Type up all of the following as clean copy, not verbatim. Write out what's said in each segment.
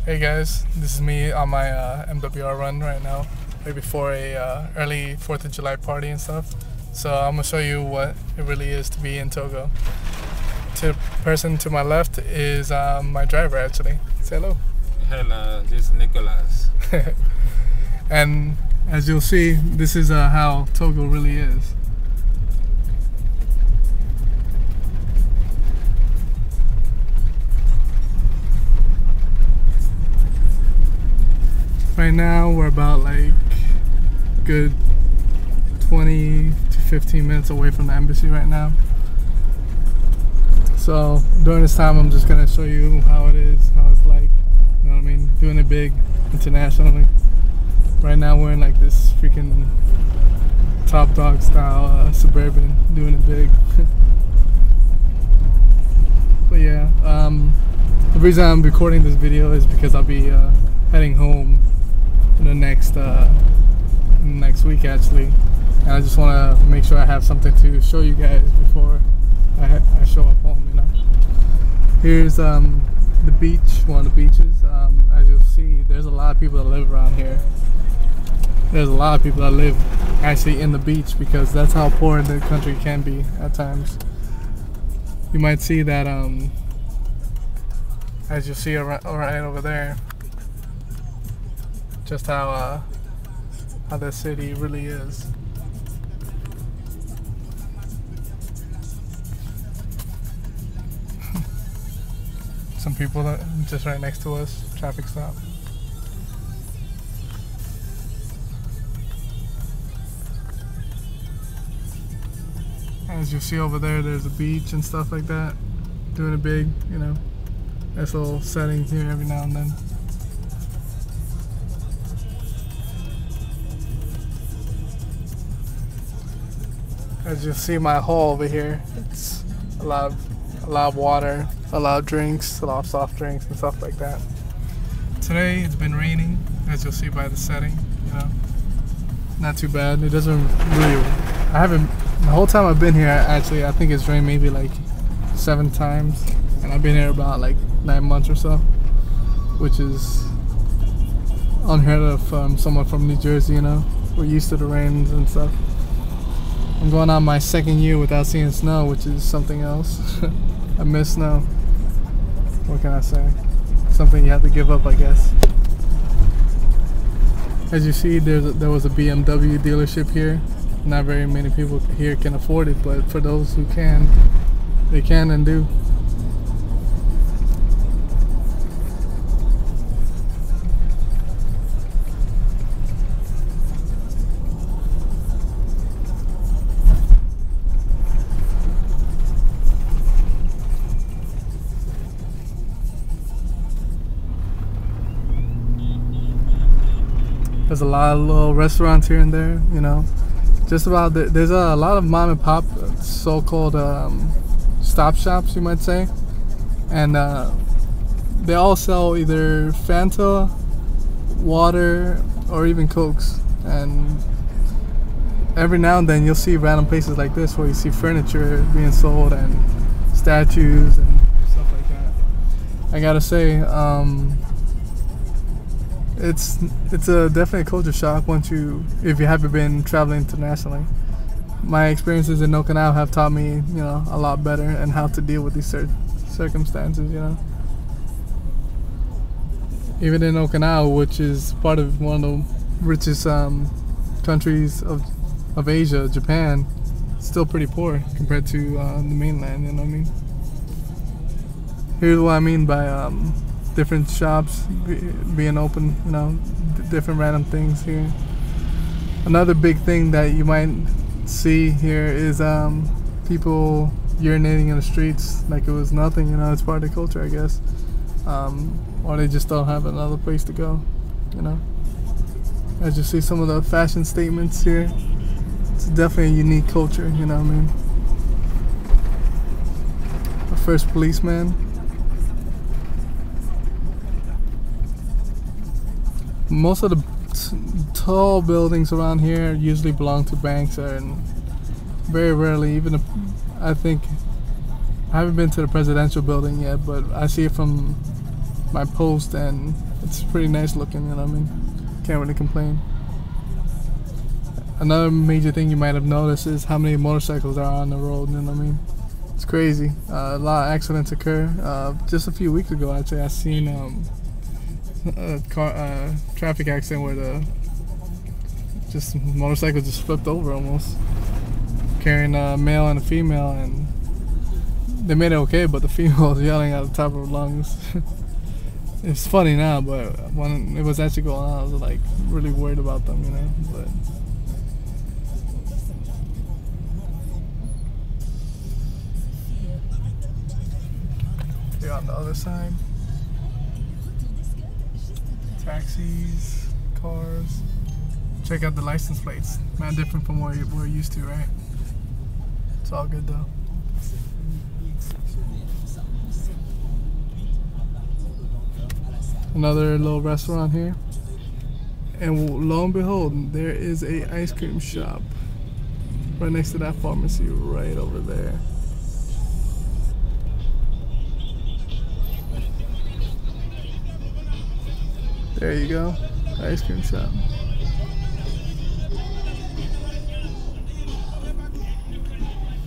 Hey guys, this is me on my MWR run right now, right before a early 4th of July party and stuff. So I'm gonna show you what it really is to be in Togo. The person to my left is my driver actually. Say hello. Hello, this is Nicholas. And as you'll see, this is how Togo really is. Right now we're about like good 20 to 15 minutes away from the embassy right now. So during this time I'm just gonna show you how it is, how it's like, you know what I mean, doing it big internationally. Right now we're in like this freaking Top Dog style Suburban, doing it big. But yeah, the reason I'm recording this video is because I'll be heading home in the next week actually, and I just want to make sure I have something to show you guys before I show up home, you know. Here's the beach, one of the beaches. As you'll see, there's a lot of people that live around here. There's a lot of people that live actually in the beach because that's how poor the country can be at times. You might see that as you'll see right over there, just how the city really is. Some people that just right next to us, traffic stop. As you see over there, there's a beach and stuff like that. Doing it big, you know. Nice little setting here every now and then. As you see my hall over here, it's a lot of water, a lot of drinks, a lot of soft drinks and stuff like that. Today it's been raining, as you'll see by the setting, you know. Not too bad. It doesn't really, the whole time I've been here actually, I think it's rained maybe like 7 times, and I've been here about like 9 months or so, which is unheard of from someone from New Jersey, you know. We're used to the rains and stuff. I'm going on my 2nd year without seeing snow, which is something else. I miss snow. What can I say? Something you have to give up, I guess. As you see, there was a BMW dealership here. Not very many people here can afford it, but for those who can, they can and do. There's a lot of little restaurants here and there, you know. Just about there's a lot of mom and pop so-called stop shops, you might say, and they all sell either Fanta, water, or even Cokes. And every now and then you'll see random places like this where you see furniture being sold and statues and stuff like that. I gotta say, it's a definite culture shock if you haven't been traveling internationally. My experiences in Okinawa have taught me, you know, a lot better and how to deal with these circumstances, you know. Even in Okinawa, which is part of one of the richest countries of Asia, Japan, it's still pretty poor compared to the mainland, you know what I mean? Here's what I mean by different shops being open, you know, different random things here. Another big thing that you might see here is people urinating in the streets like it was nothing, you know. It's part of the culture, I guess. Or they just don't have another place to go, you know. As you see some of the fashion statements here, it's definitely a unique culture, you know what I mean. The first policeman. Most of the tall buildings around here usually belong to banks, and very rarely even I think I haven't been to the presidential building yet, but I see it from my post, and it's pretty nice looking, you know what I mean? Can't really complain. Another major thing you might have noticed is how many motorcycles are on the road, you know what I mean? It's crazy. A lot of accidents occur. Just a few weeks ago, actually, I seen a traffic accident where the motorcycle just flipped over almost, carrying a male and a female, and they made it okay, but the female was yelling at the top of her lungs. It's funny now, but when it was actually going on, I was like really worried about them, you know. But here on the other side, taxis, cars. Check out the license plates. Man, different from what we're used to, right? It's all good though. Another little restaurant here, and lo and behold, there is a ice cream shop right next to that pharmacy right over there. There you go, ice cream shop.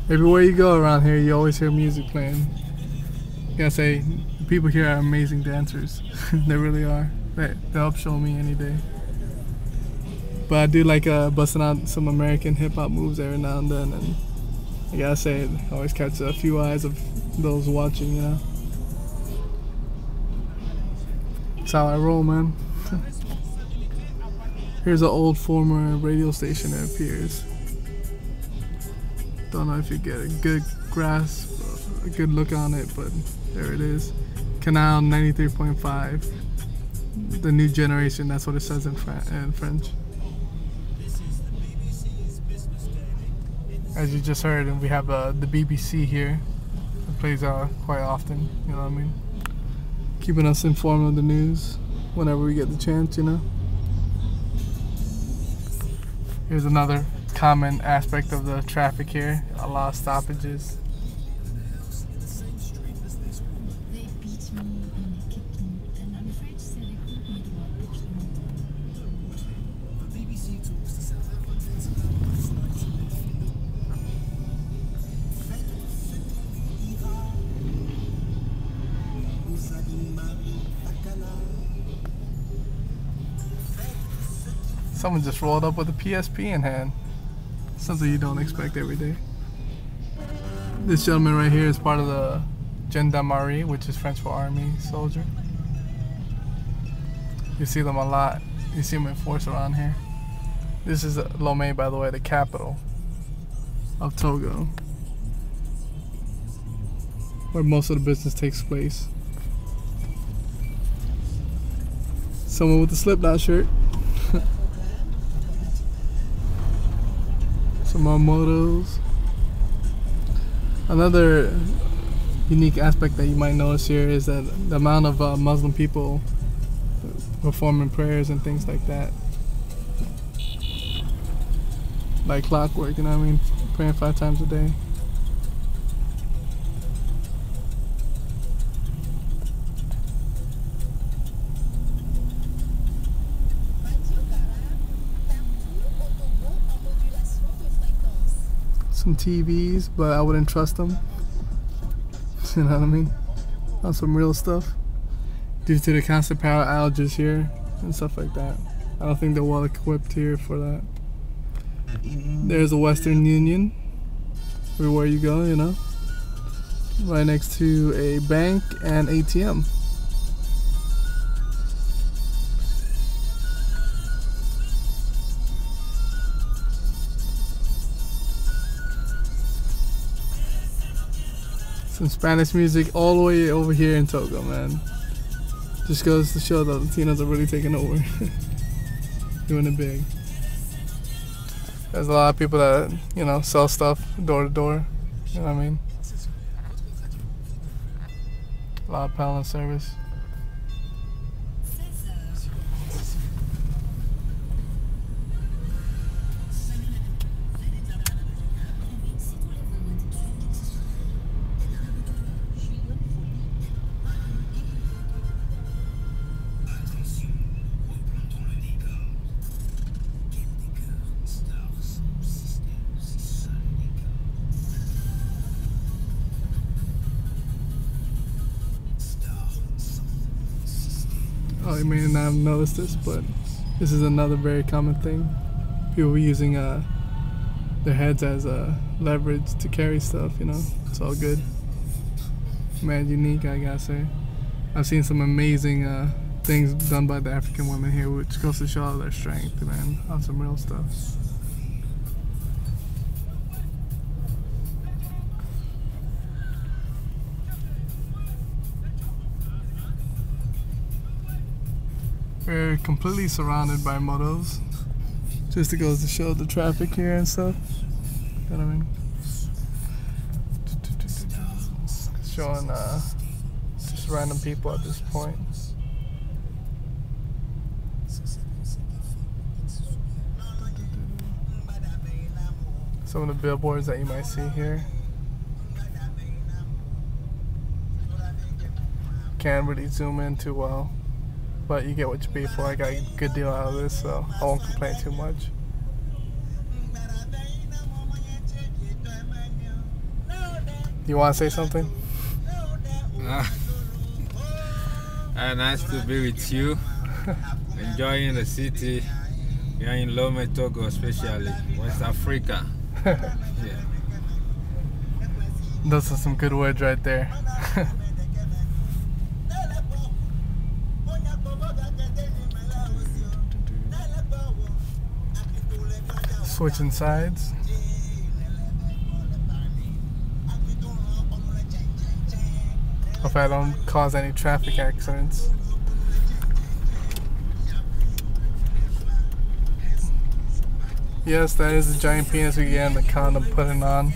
Everywhere you go around here, you always hear music playing. Gotta say, the people here are amazing dancers. They really are. They'll show me any day. But I do like busting out some American hip-hop moves every now and then, and I gotta say, it always catches a few eyes of those watching, you know. That's how I roll, man. Here's an old former radio station, it appears. Don't know if you get a good grasp, a good look on it, but there it is. Canal 93.5. The new generation, that's what it says in French. As you just heard, and we have the BBC here. It plays quite often, you know what I mean? Keeping us informed of the news whenever we get the chance, you know? Here's another common aspect of the traffic here, a lot of stoppages. Someone just rolled up with a PSP in hand. Something you don't expect every day. This gentleman right here is part of the gendarmerie, which is French for army soldier. You see them a lot. You see them in force around here. This is Lome, by the way, the capital of Togo, where most of the business takes place. Someone with a slip-knot shirt. Some more motos. Another unique aspect that you might notice here is that the amount of Muslim people performing prayers and things like that. Like clockwork, you know what I mean? Praying 5 times a day. Some TVs, but I wouldn't trust them. You know what I mean? On some real stuff. Due to the constant power outages here and stuff like that. I don't think they're well equipped here for that. There's a Western Union. Everywhere you go, you know. Right next to a bank and ATM. Some Spanish music all the way over here in Togo, man. Just goes to show that Latinos are really taking over. Doing it big. There's a lot of people that, you know, sell stuff door to door. You know what I mean? A lot of pallet service. Oh, you may not have noticed this, but this is another very common thing. People using their heads as leverage to carry stuff, you know. It's all good. Man, unique, I gotta say. I've seen some amazing things done by the African women here, which goes to show their strength, man, on some real stuff. We're completely surrounded by motos. Just to go to show the traffic here and stuff. You know what I mean? Showing just random people at this point. Some of the billboards that you might see here. Can't really zoom in too well, but you get what you pay for. I got a good deal out of this, so I won't complain too much. You want to say something? Nice to be with you. Enjoying the city. We are in Lome, Togo, especially West Africa. Yeah. Those are some good words right there. Switching sides. Hope I don't cause any traffic accidents. Yes, that is a giant penis we get in the condom putting on,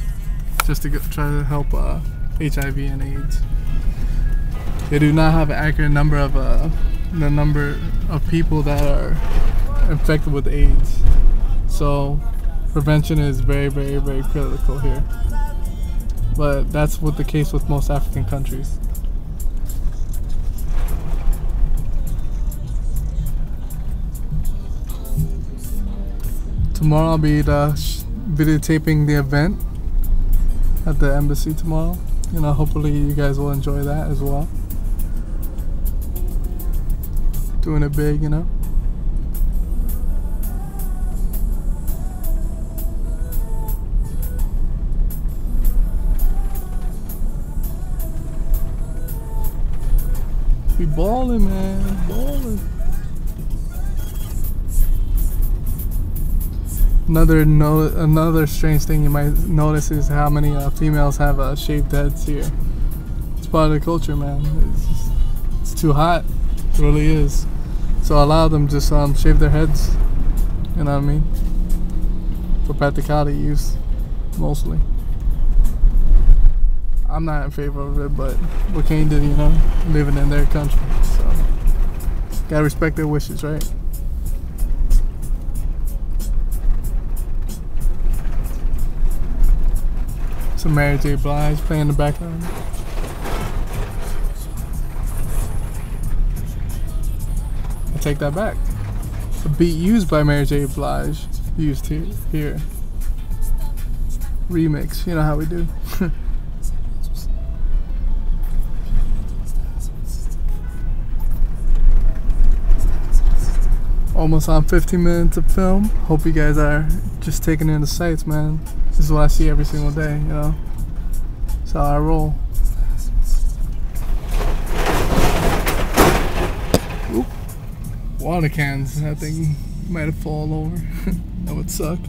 just to try to help HIV and AIDS. They do not have an accurate number of the number of people that are infected with AIDS. So prevention is very, very, very critical here. But that's what the case with most African countries. Tomorrow I'll be videotaping the event at the embassy tomorrow. You know, hopefully you guys will enjoy that as well. Doing it big, you know. We ballin', man, ballin'. Another strange thing you might notice is how many females have shaved heads here. It's part of the culture, man. It's too hot. It really is. So a lot of them just shave their heads. You know what I mean? For practicality use, mostly. I'm not in favor of it, but what can you do, you know? Living in their country, so gotta respect their wishes, right? Some Mary J. Blige playing in the background. I take that back. The beat used by Mary J. Blige used here. Remix, you know how we do. Almost on 15 minutes of film. Hope you guys are just taking in the sights, man. This is what I see every single day, you know. That's how I roll. Oop. Water cans. That thing might have fallen over. That would suck.